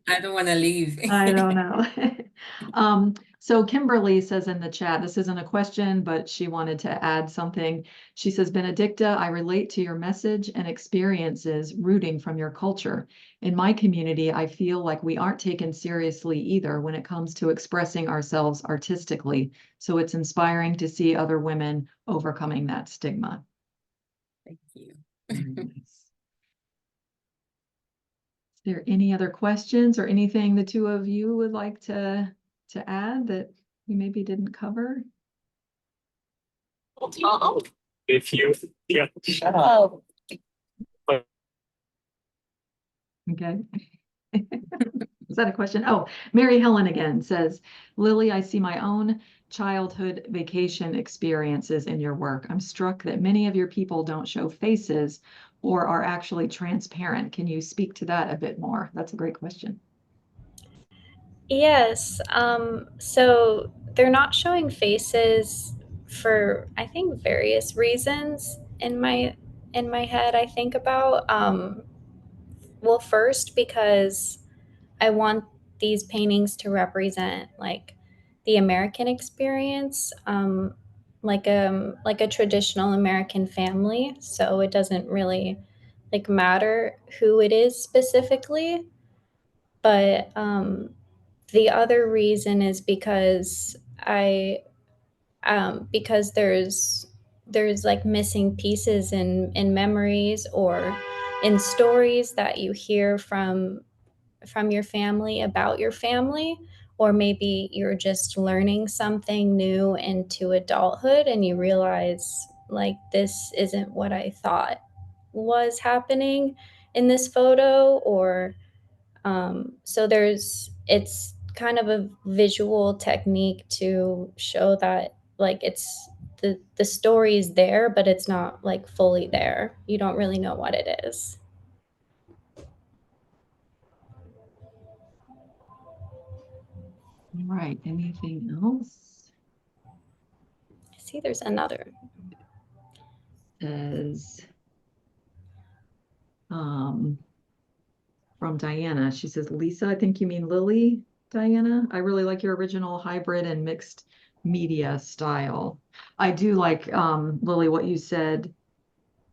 [SPEAKER 3] I don't want to leave.
[SPEAKER 1] I don't know. So Kimberly says in the chat, this isn't a question, but she wanted to add something. She says, Benedicta, I relate to your message and experiences rooting from your culture. In my community, I feel like we aren't taken seriously either when it comes to expressing ourselves artistically. So it's inspiring to see other women overcoming that stigma.
[SPEAKER 3] Thank you.
[SPEAKER 1] Very nice. Is there any other questions or anything the two of you would like to add that we maybe didn't cover?
[SPEAKER 4] If you yeah. Shut up.
[SPEAKER 1] Okay. Is that a question? Oh, Mary Helen again says, Lily, I see my own childhood vacation experiences in your work. I'm struck that many of your people don't show faces or are actually transparent. Can you speak to that a bit more? That's a great question.
[SPEAKER 2] Yes. So they're not showing faces for, I think, various reasons in my head. I think about well, first because I want these paintings to represent like the American experience, like a traditional American family. So it doesn't really like matter who it is specifically, but the other reason is because because there's like missing pieces in memories or in stories that you hear from your family about your family, or maybe you're just learning something new into adulthood and you realize like this isn't what I thought was happening in this photo, or so it's kind of a visual technique to show that like it's the story is there, but it's not like fully there. You don't really know what it is.
[SPEAKER 1] All right. Anything else?
[SPEAKER 2] See, there's another.
[SPEAKER 1] Says, from Diana. She says, Lisa, I think you mean Lily, Diana. I really like your original hybrid and mixed media style. I do like, Lily, what you said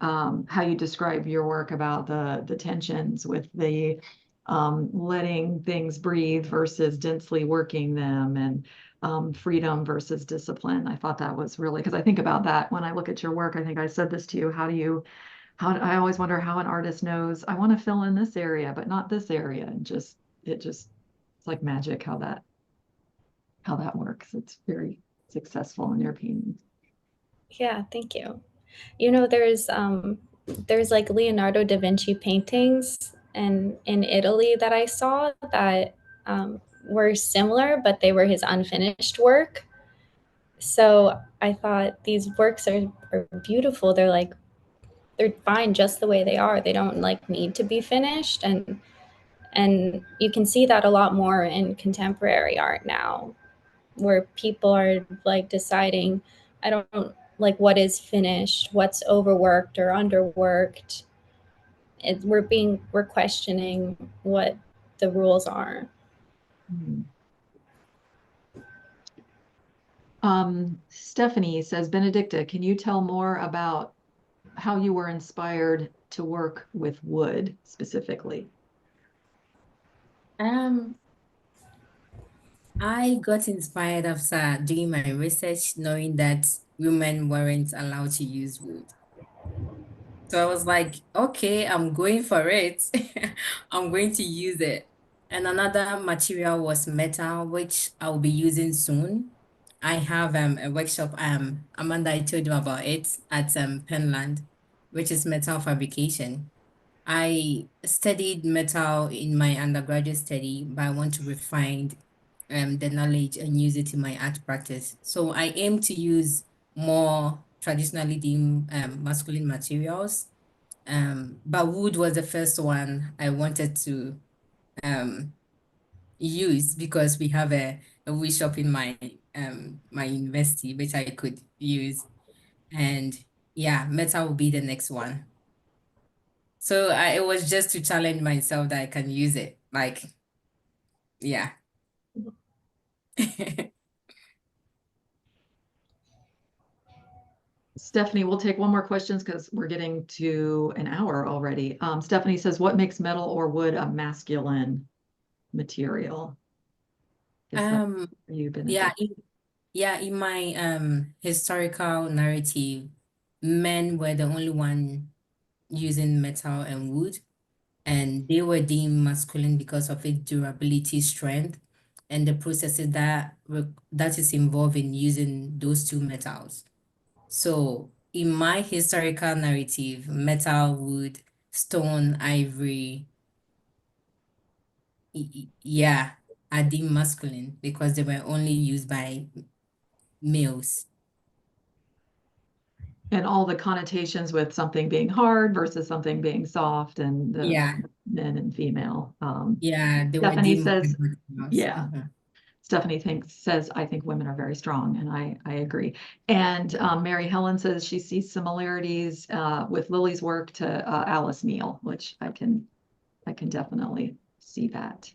[SPEAKER 1] how you describe your work about the tensions with the letting things breathe versus densely working them, and freedom versus discipline. I thought that was really, because I think about that when I look at your work. I think I said this to you. I always wonder how an artist knows I want to fill in this area, but not this area. And it's like magic how that works. It's very successful in your paintings.
[SPEAKER 2] Yeah, thank you. There's like Leonardo da Vinci paintings in Italy that I saw that were similar, but they were his unfinished work. So I thought these works are beautiful. They're fine just the way they are. They don't like need to be finished, and you can see that a lot more in contemporary art now, where people are like deciding, I don't like what is finished, what's overworked or underworked. We're questioning what the rules are.
[SPEAKER 1] Stephanie says, Benedicta, can you tell more about how you were inspired to work with wood specifically?
[SPEAKER 3] I got inspired after doing my research, knowing that women weren't allowed to use wood. So I was like, okay, I'm going for it. I'm going to use it. And another material was metal, which I'll be using soon. I have a workshop, Amanda, I told you about it, at Penland, which is metal fabrication. I studied metal in my undergraduate study, but I want to refine the knowledge and use it in my art practice. So I aim to use more traditionally deemed masculine materials. But wood was the first one I wanted to use because we have a wood shop in my university, which I could use. And yeah, metal will be the next one. So it was just to challenge myself that I can use it. Like, yeah.
[SPEAKER 1] Stephanie, we'll take one more questions because we're getting to an hour already. Stephanie says, what makes metal or wood a masculine material? You, Benedict.
[SPEAKER 3] In my historical narrative, men were the only one using metal and wood, and they were deemed masculine because of its durability, strength, and the processes that is involved in using those two metals. So in my historical narrative, metal, wood, stone, ivory, yeah, are deemed masculine because they were only used by males.
[SPEAKER 1] And all the connotations with something being hard versus something being soft, and the men and female.
[SPEAKER 3] They were
[SPEAKER 1] Stephanie
[SPEAKER 3] deemed
[SPEAKER 1] says,
[SPEAKER 3] masculine.
[SPEAKER 1] yeah. Stephanie says, I think women are very strong, and I agree. And Mary Helen says she sees similarities with Lily's work to Alice Neal, which I can definitely see that.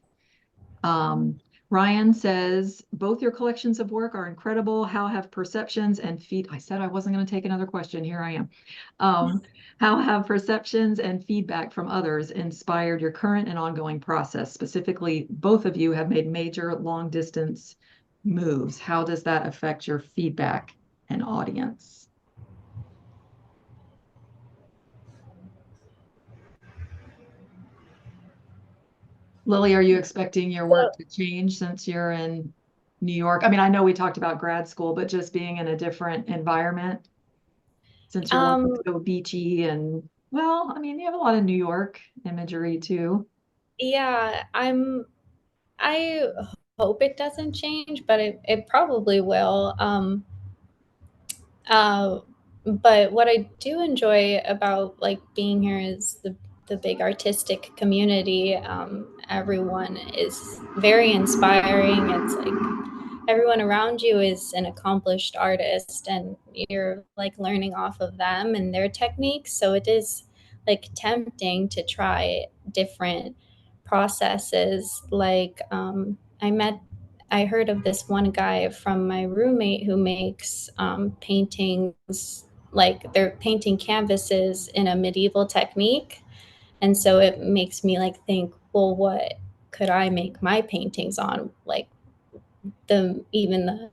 [SPEAKER 1] Ryan says, both your collections of work are incredible. How have perceptions and I said I wasn't going to take another question. Here I am. How have perceptions and feedback from others inspired your current and ongoing process? Specifically, both of you have made major long distance moves. How does that affect your feedback and audience? Lily, are you expecting your work to change since you're in New York? I mean, I know we talked about grad school, but just being in a different environment since your work is so beachy and, well, I mean, you have a lot of New York imagery too.
[SPEAKER 2] Yeah, I hope it doesn't change, but it probably will. But what I do enjoy about like being here is the big artistic community. Everyone is very inspiring. It's like everyone around you is an accomplished artist, and you're like learning off of them and their techniques. So it is like tempting to try different processes. Like I heard of this one guy from my roommate who makes paintings like they're painting canvases in a medieval technique. And so it makes me like think, well, what could I make my paintings on? Like even the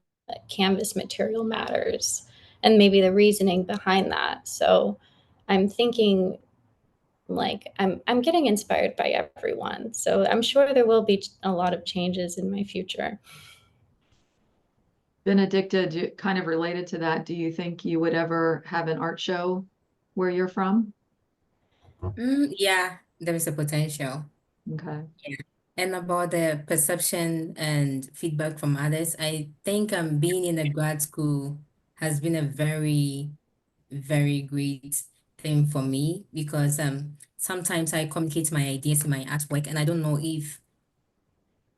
[SPEAKER 2] canvas material matters, and maybe the reasoning behind that. So I'm thinking like I'm getting inspired by everyone. So I'm sure there will be a lot of changes in my future.
[SPEAKER 1] Benedicta, kind of related to that, do you think you would ever have an art show where you're from?
[SPEAKER 3] Yeah, there is a potential.
[SPEAKER 1] Okay.
[SPEAKER 3] Yeah. And about the perception and feedback from others, I think being in a grad school has been a very, very great thing for me because sometimes I communicate my ideas in my artwork and I don't know if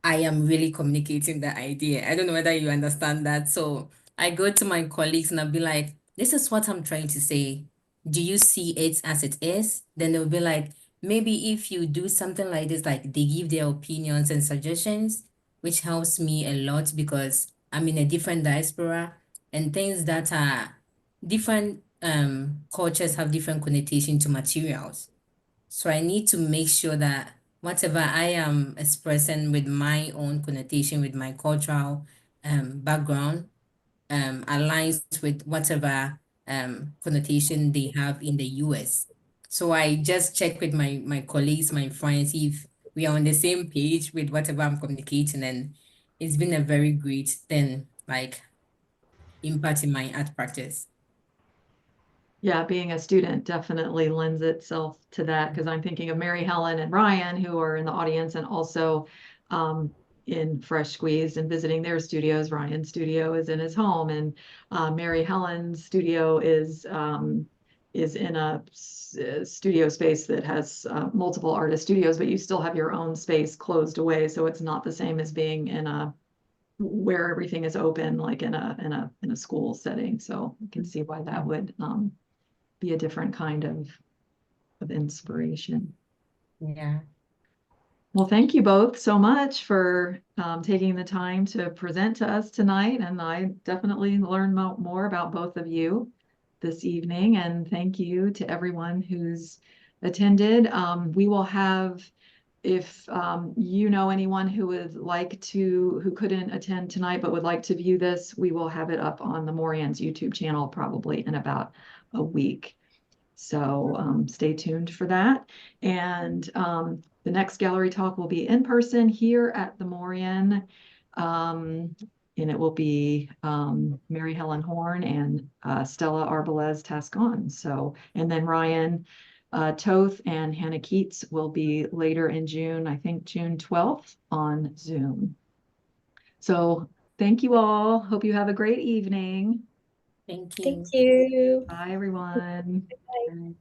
[SPEAKER 3] I am really communicating the idea. I don't know whether you understand that. So I go to my colleagues and I'll be like, this is what I'm trying to say. Do you see it as it is? Then they'll be like, maybe if you do something like this, like they give their opinions and suggestions, which helps me a lot because I'm in a different diaspora and things that are different cultures have different connotation to materials. So I need to make sure that whatever I am expressing with my own connotation, with my cultural background, aligns with whatever connotation they have in the US. So I just check with my colleagues, my friends, if we are on the same page with whatever I'm communicating. And it's been a very great thing, like impact in my art practice.
[SPEAKER 1] Yeah, being a student definitely lends itself to that because I'm thinking of Mary Helen and Ryan, who are in the audience and also in Fresh Squeezed and visiting their studios. Ryan's studio is in his home, and Mary Helen's studio is in a studio space that has multiple artist studios, but you still have your own space closed away, so it's not the same as being in a where everything is open, like in a school setting. So you can see why that would be a different kind of inspiration.
[SPEAKER 3] Yeah.
[SPEAKER 1] Well, thank you both so much for taking the time to present to us tonight. And I definitely learned more about both of you this evening. And thank you to everyone who's attended. We will have, if you know anyone who would like to, who couldn't attend tonight but would like to view this, we will have it up on the Morian's YouTube channel probably in about a week. So stay tuned for that. And the next gallery talk will be in person here at the Morian. And it will be Mary Helen Horn and Stella Arbalez Tascon. So, and then Ryan Toth and Hannah Keats will be later in June, I think June 12th on Zoom. So thank you all. Hope you have a great evening.
[SPEAKER 3] Thank you.
[SPEAKER 2] Thank you.
[SPEAKER 1] Bye, everyone.
[SPEAKER 2] Bye.